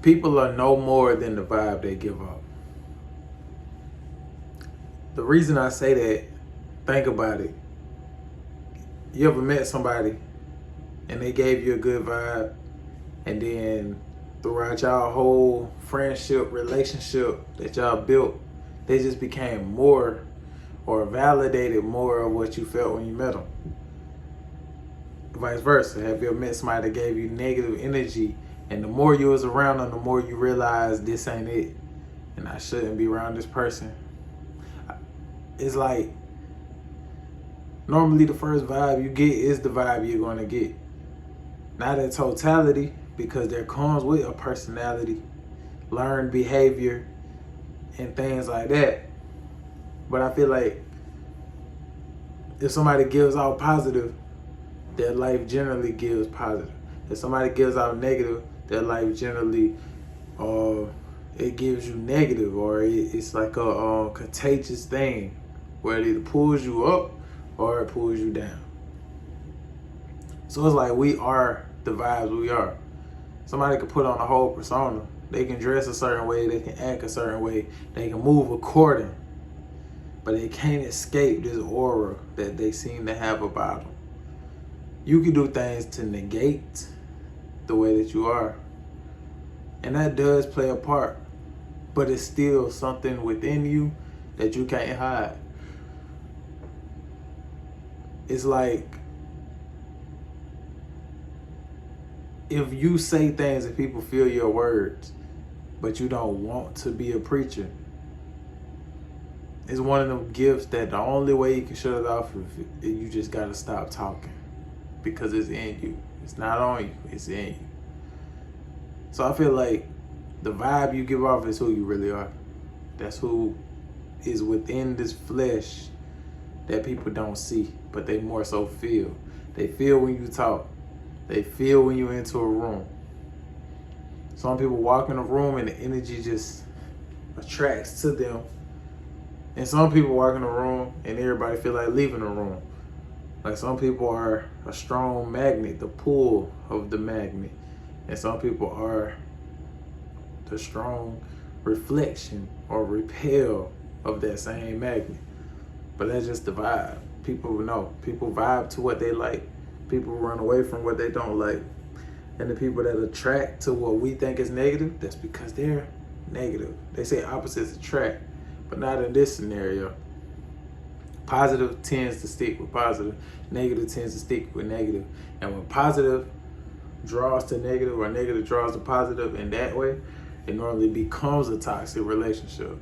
People are no more than the vibe they give off. The reason I say that, think about it. You ever met somebody and they gave you a good vibe, and then throughout y'all whole friendship, relationship that y'all built, they just became more or validated more of what you felt when you met them? Vice versa. Have you ever met somebody that gave you negative energy, and the more you was around them, the more you realize this ain't it, and I shouldn't be around this person? It's like, normally the first vibe you get is the vibe you're gonna get. Not in totality, because there comes with a personality, learned behavior, and things like that. But I feel like if somebody gives out positive, their life generally gives positive. If somebody gives out negative, their life generally it gives you negative, or it's like a contagious thing where it either pulls you up or it pulls you down. So it's like we are the vibes we are. Somebody can put on a whole persona. They can dress a certain way, they can act a certain way, they can move according, but they can't escape this aura that they seem to have about them. You can do things to negate the way that you are, and that does play a part, but it's still something within you that you can't hide. It's like, if you say things and people feel your words, but you don't want to be a preacher, it's one of them gifts that the only way you can shut it off is you just gotta stop talking, because it's in you. It's not on you, it's in you. So I feel like the vibe you give off is who you really are. That's who is within this flesh that people don't see, but they more so feel. They feel when you talk. They feel when you're into a room. Some people walk in a room and the energy just attracts to them. And some people walk in a room and everybody feel like leaving the room. Like, some people are a strong magnet, the pull of the magnet. And some people are the strong reflection or repel of that same magnet. But that's just the vibe. People know. People vibe to what they like. People run away from what they don't like. And the people that attract to what we think is negative, that's because they're negative. They say opposites attract, but not in this scenario. Positive tends to stick with positive. Negative tends to stick with negative. And when positive draws to negative or negative draws to positive in that way, it normally becomes a toxic relationship.